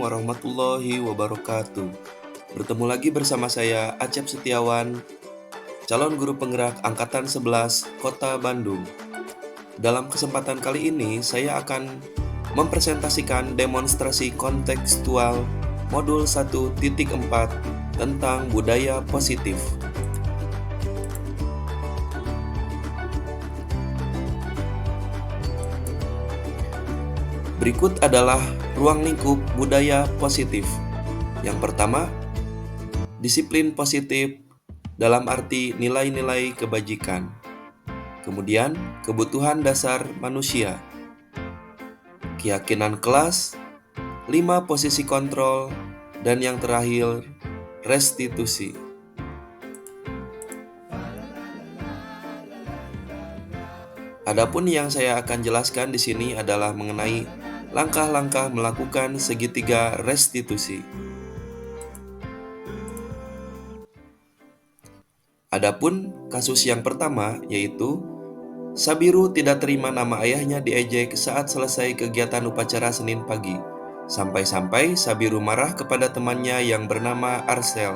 warahmatullahi wabarakatuh. Bertemu lagi bersama saya Acep Setiawan, calon guru penggerak Angkatan 11 Kota Bandung. Dalam kesempatan kali ini saya akan mempresentasikan demonstrasi kontekstual modul 1.4 tentang budaya positif. Berikut adalah ruang lingkup budaya positif. Yang pertama, disiplin positif dalam arti nilai-nilai kebajikan. Kemudian, kebutuhan dasar manusia. Keyakinan kelas, 5 posisi kontrol, dan yang terakhir, restitusi. Adapun yang saya akan jelaskan di sini adalah mengenai langkah-langkah melakukan segitiga restitusi. Adapun kasus yang pertama yaitu Sabiru tidak terima nama ayahnya diejek saat selesai kegiatan upacara Senin pagi. Sampai-sampai Sabiru marah kepada temannya yang bernama Arsel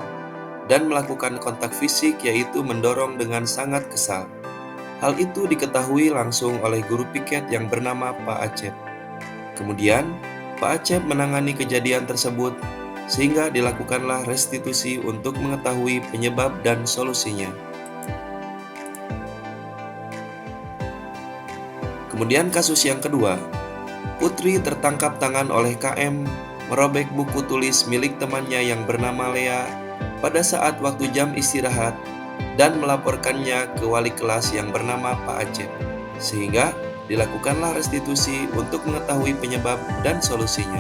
dan melakukan kontak fisik yaitu mendorong dengan sangat kesal. Hal itu diketahui langsung oleh guru piket yang bernama Pak Acep. Kemudian, Pak Acep menangani kejadian tersebut sehingga dilakukanlah restitusi untuk mengetahui penyebab dan solusinya. Kemudian kasus yang kedua, Putri tertangkap tangan oleh KM merobek buku tulis milik temannya yang bernama Lea pada saat waktu jam istirahat dan melaporkannya ke wali kelas yang bernama Pak Acep, sehingga dilakukanlah restitusi untuk mengetahui penyebab dan solusinya.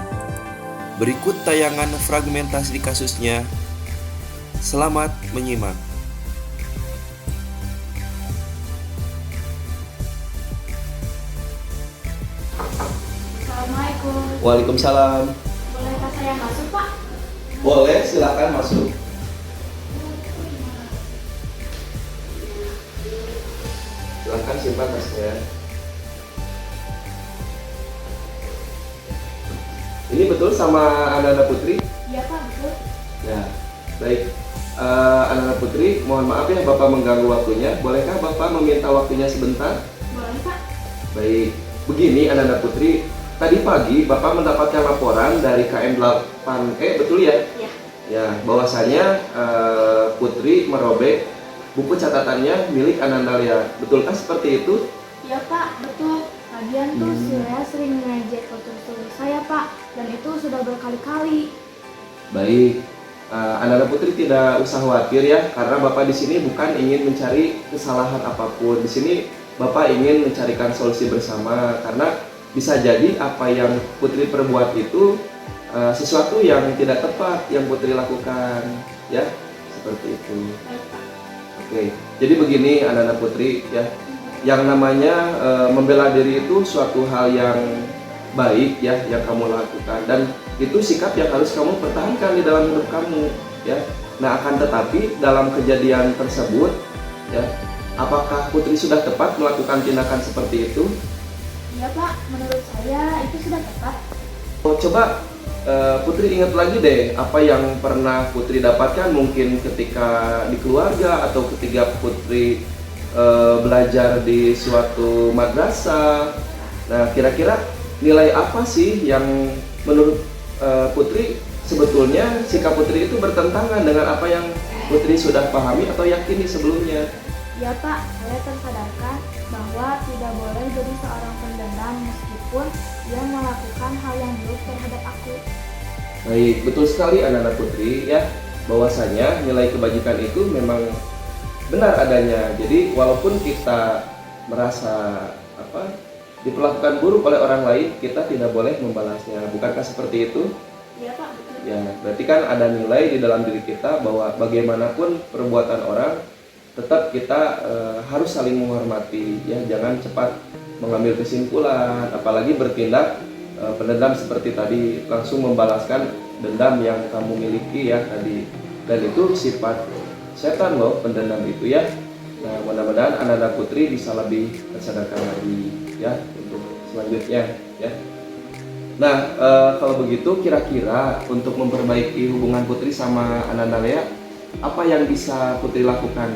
Berikut tayangan fragmentasi kasusnya. Selamat menyimak. Assalamualaikum. Waalaikumsalam. Bolehkah saya masuk, Pak? Boleh, silakan masuk. Silakan simpan tasnya. Ini betul sama Ananda Putri? Iya, Pak, betul. Ya, baik. Ananda Putri, mohon maaf ya Bapak mengganggu waktunya. Bolehkah Bapak meminta waktunya sebentar? Boleh, Pak. Baik, begini Ananda Putri. Tadi pagi Bapak mendapatkan laporan dari KM 8E, betul ya? Iya. Ya, bahwasanya Putri merobek buku catatannya milik Ananda Lea. Betulkah seperti itu? Iya, Pak, betul. Lagian tuh si Lea sering ngejek foto tulis saya, Pak. Dan itu sudah berkali-kali. Baik, Ananda Putri tidak usah khawatir ya, karena Bapak di sini bukan ingin mencari kesalahan apapun. Di sini Bapak ingin mencarikan solusi bersama, karena bisa jadi apa yang Putri perbuat itu sesuatu yang tidak tepat yang Putri lakukan, ya, seperti itu. Baik, Pak. Oke, jadi begini Ananda Putri ya, yang namanya membela diri itu suatu hal yang baik ya yang kamu lakukan, dan itu sikap yang harus kamu pertahankan di dalam hidup kamu ya. Nah, akan tetapi dalam kejadian tersebut ya, apakah Putri sudah tepat melakukan tindakan seperti itu? Iya, Pak, menurut saya itu sudah tepat. Oh, coba Putri ingat lagi deh apa yang pernah Putri dapatkan mungkin ketika di keluarga atau ketika Putri belajar di suatu madrasah. Nah, kira-kira nilai apa sih yang menurut Putri sebetulnya sikap Putri itu bertentangan dengan apa yang Putri sudah pahami atau yakini sebelumnya? Iya, Pak, saya tersadarkan bahwa tidak boleh jadi seorang pendendam meskipun dia melakukan hal yang buruk terhadap aku. Baik, betul sekali Ananda Putri ya, bahwasanya nilai kebajikan itu memang benar adanya. Jadi walaupun kita merasa diperlakukan buruk oleh orang lain, kita tidak boleh membalasnya. Bukankah seperti itu? Iya, Pak, betul. Ya, berarti kan ada nilai di dalam diri kita bahwa bagaimanapun perbuatan orang, tetap kita harus saling menghormati ya, jangan cepat mengambil kesimpulan, apalagi bertindak pendendam seperti tadi, langsung membalaskan dendam yang kamu miliki ya tadi. Dan itu sifat setan loh, pendendam itu ya. Nah, mudah-mudahan Ananda Putri bisa lebih tersadarkan lagi ya untuk selanjutnya ya. Nah, kalau begitu kira-kira untuk memperbaiki hubungan Putri sama Ananda Lea, apa yang bisa Putri lakukan?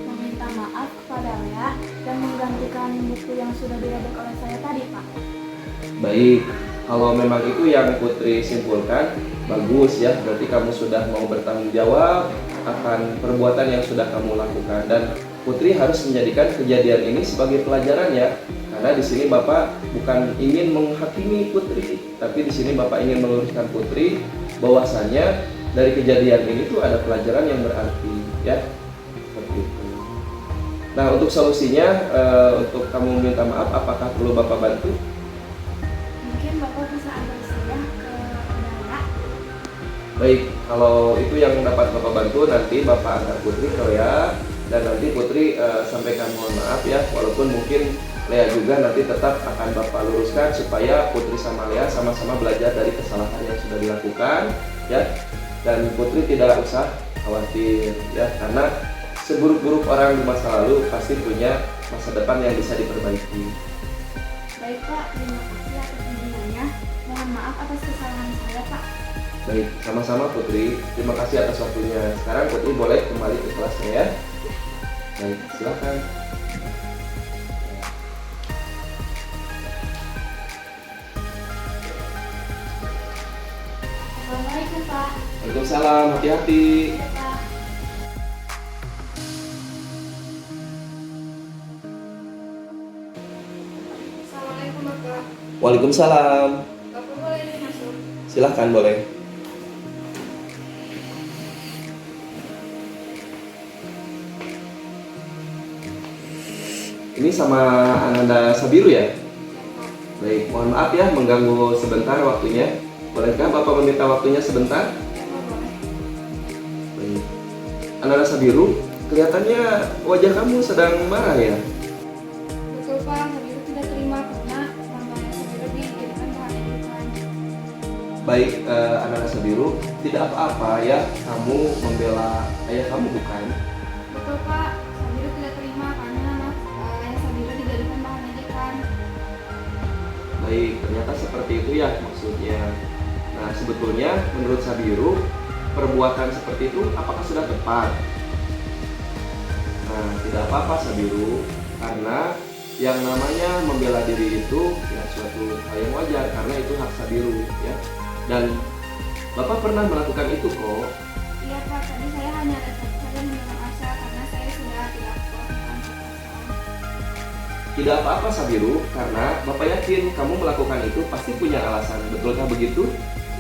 Meminta maaf kepada Lea dan menggantikan buku yang sudah direbut oleh saya tadi, Pak. Baik, kalau memang itu yang Putri simpulkan, bagus ya. Berarti kamu sudah mau bertanggung jawab akan perbuatan yang sudah kamu lakukan, dan Putri harus menjadikan kejadian ini sebagai pelajaran ya. Karena di sini Bapak bukan ingin menghakimi Putri, tapi di sini Bapak ingin meluruskan Putri bahwasannya dari kejadian ini tuh ada pelajaran yang berarti ya. Seperti itu. Nah, untuk solusinya, untuk kamu minta maaf, apakah perlu Bapak bantu? Mungkin Bapak bisa antar saya ke Lea. Baik, kalau itu yang dapat Bapak bantu, nanti Bapak antar Putri ke Lea, dan nanti Putri sampaikan mohon maaf ya, walaupun mungkin Lea juga nanti tetap akan Bapak luruskan supaya Putri sama Lea sama-sama belajar dari kesalahan yang sudah dilakukan ya. Dan Putri tidak usah khawatir ya, karena seburuk-buruk orang di masa lalu pasti punya masa depan yang bisa diperbaiki. Baik, Pak. Terima kasih atas bimbingannya. Mohon maaf atas kesalahan saya, Pak. Baik, sama-sama Putri. Terima kasih atas waktunya. Sekarang Putri boleh kembali ke kelasnya ya. Baik, silakan. Assalamualaikum, Pak. Waalaikumsalam, hati-hati. Ya, Pak. Assalamualaikum Bapak. Waalaikumsalam. Bapak boleh masuk? Silahkan, boleh. Ini sama Ananda Sabiru ya? Baik, mohon maaf ya mengganggu sebentar waktunya. Bolehkah Bapak meminta waktunya sebentar? Bapak boleh. Baik. Ananda Sabiru, kelihatannya wajah kamu sedang marah ya? Betul Pak, Sabiru tidak terima karena namanya Sabiru dijadikan bahan ejekan. Baik, Ananda Sabiru, tidak apa-apa ya kamu membela ayah kamu, bukan? Betul Pak, Sabiru tidak terima karena nama ayah Sabiru dijadikan bahan ejekan. Baik, ternyata seperti itu ya maksudnya. Nah, sebetulnya menurut Sabiru, perbuatan seperti itu apakah sudah tepat? Nah, tidak apa-apa Sabiru, karena yang namanya membela diri itu ya suatu hal yang wajar, karena itu hak Sabiru ya. Dan Bapak pernah melakukan itu kok. Iya Pak, tadi saya hanya refleks saja menyerang Asa karena saya sudah tidak kuat menahan perasaan. Tidak apa-apa Sabiru, karena Bapak yakin kamu melakukan itu pasti punya alasan. Betulkah begitu?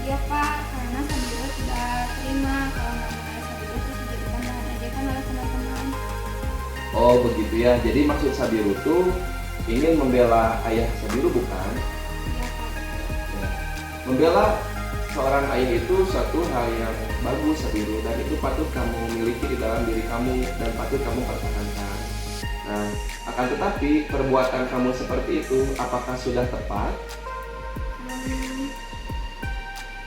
Iya Pak, karena Sabiru tidak terima kalau nama ayah Sabiru terus dijadikan bahan ejekan oleh teman-teman. Oh begitu ya, jadi maksud Sabiru tuh ingin membela ayah Sabiru, bukan? Iya Pak. Ya. Membela seorang ayah itu suatu hal yang bagus Sabiru, dan itu patut kamu miliki di dalam diri kamu dan patut kamu pertahankan. Nah, akan tetapi perbuatan kamu seperti itu apakah sudah tepat?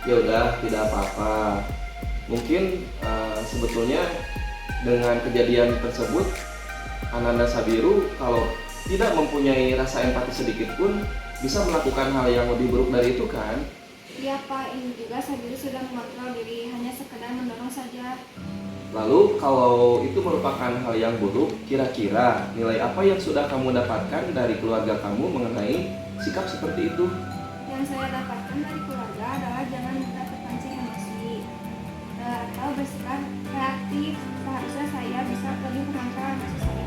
Ya udah, tidak apa-apa. Mungkin sebetulnya dengan kejadian tersebut Ananda Sabiru kalau tidak mempunyai rasa empati sedikit pun bisa melakukan hal yang lebih buruk dari itu kan? Iya Pak, ini juga Sabiru sudah mengontrol diri, hanya sekedar mendorong saja. Lalu kalau itu merupakan hal yang buruk, kira-kira nilai apa yang sudah kamu dapatkan dari keluarga kamu mengenai sikap seperti itu? Yang saya dapatkan dari keluarga adalah jangan mudah terpancing emosi atau bersikap reaktif. Seharusnya saya bisa lebih mengontrol emosi saya.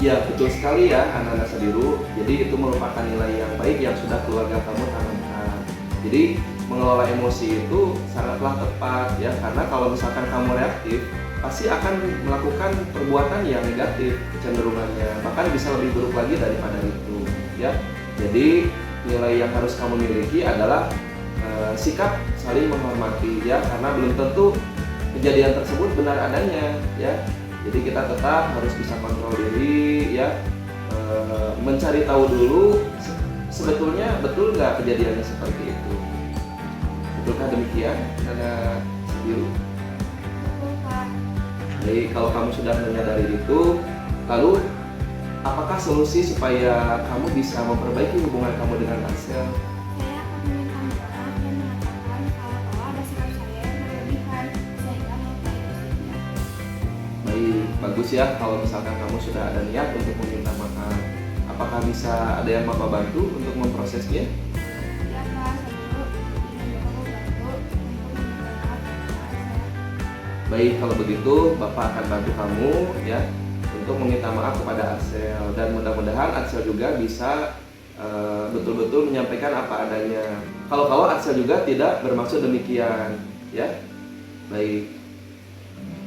Ya betul sekali ya Ananda Sabiru. Jadi itu merupakan nilai yang baik yang sudah keluarga kamu tanamkan. Jadi mengelola emosi itu sangatlah tepat ya, karena kalau misalkan kamu reaktif pasti akan melakukan perbuatan yang negatif kecenderungannya, bahkan bisa lebih buruk lagi daripada itu ya. Jadi nilai yang harus kamu miliki adalah sikap saling menghormati ya, karena belum tentu kejadian tersebut benar adanya ya. Jadi kita tetap harus bisa kontrol diri ya, mencari tahu dulu sebetulnya betul nggak kejadiannya seperti itu. Betulkah demikian karena Sabiru? Betul Pak. Jadi kalau kamu sudah menyadari itu, lalu apakah solusi supaya kamu bisa memperbaiki hubungan kamu dengan Axel? Saya bagus ya kalau misalkan kamu sudah ada niat untuk meminta maaf. Apakah bisa ada yang Bapak bantu untuk memprosesnya? Ya Pak, Sabiru ingin kamu bantu untuk meminta maaf kepada Arsel. Baik, kalau begitu Bapak akan bantu kamu ya untuk meminta maaf kepada Arsel, dan mudah-mudahan Arsel juga bisa betul-betul menyampaikan apa adanya. Kalau Arsel juga tidak bermaksud demikian ya. Baik.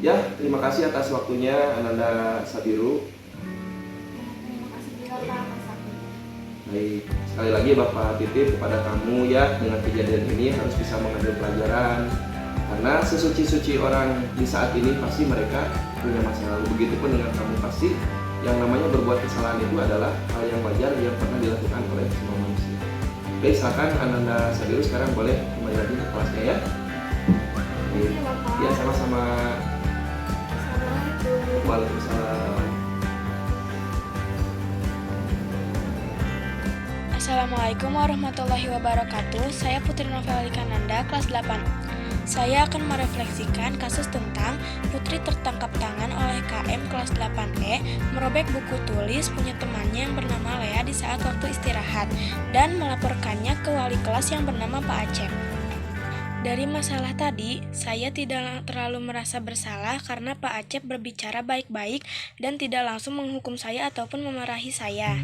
Ya, terima kasih atas waktunya Ananda Sabiru. Terima kasih juga Pak atas waktunya. Baik, sekali lagi Bapak titip kepada kamu ya, dengan kejadian ini harus bisa mengambil pelajaran. Karena sesuci-suci orang di saat ini pasti mereka punya masa lalu. Begitupun dengan kamu, pasti yang namanya berbuat kesalahan itu adalah hal yang wajar yang pernah dilakukan oleh semua manusia. Baik, silakan Ananda Sabiru sekarang boleh kembali lagi ke kelasnya ya. Baik. Terima kasih Bapak. Ya, sama-sama. Assalamualaikum. Waalaikumsalam. Assalamualaikum warahmatullahi wabarakatuh. Saya Putri Novel Kananda, kelas 8. Saya akan merefleksikan kasus tentang Putri tertangkap tangan oleh KM kelas 8E merobek buku tulis punya temannya yang bernama Lea di saat waktu istirahat dan melaporkannya ke wali kelas yang bernama Pak Acep. Dari masalah tadi, saya tidak terlalu merasa bersalah karena Pak Acep berbicara baik-baik dan tidak langsung menghukum saya ataupun memarahi saya.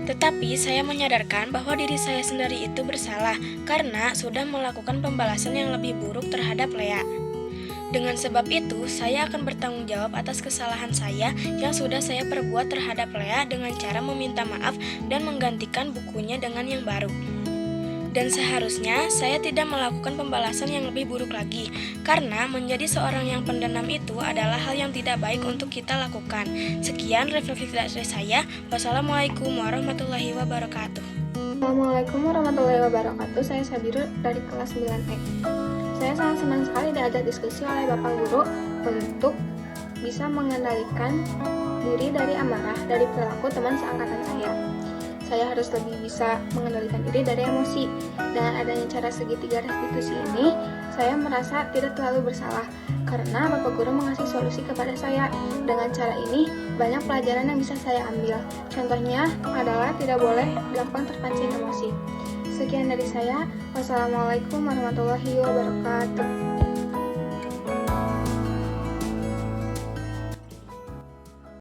Tetapi saya menyadarkan bahwa diri saya sendiri itu bersalah karena sudah melakukan pembalasan yang lebih buruk terhadap Lea. Dengan sebab itu, saya akan bertanggung jawab atas kesalahan saya yang sudah saya perbuat terhadap Lea dengan cara meminta maaf dan menggantikan bukunya dengan yang baru. Dan seharusnya saya tidak melakukan pembalasan yang lebih buruk lagi, karena menjadi seorang yang pendendam itu adalah hal yang tidak baik untuk kita lakukan. Sekian refleksi dari saya. Wassalamualaikum warahmatullahi wabarakatuh. Assalamualaikum warahmatullahi wabarakatuh. Saya Sabiru dari kelas 9E. Saya sangat senang sekali diajak diskusi oleh Bapak Guru untuk bisa mengendalikan diri dari amarah dari perilaku teman seangkatan saya. Saya harus lebih bisa mengendalikan diri dari emosi. Dengan adanya cara segitiga restitusi ini, saya merasa tidak terlalu bersalah karena Bapak Guru mengasih solusi kepada saya. Dengan cara ini, banyak pelajaran yang bisa saya ambil. Contohnya adalah tidak boleh gampang terpancing emosi. Sekian dari saya. Wassalamualaikum warahmatullahi wabarakatuh.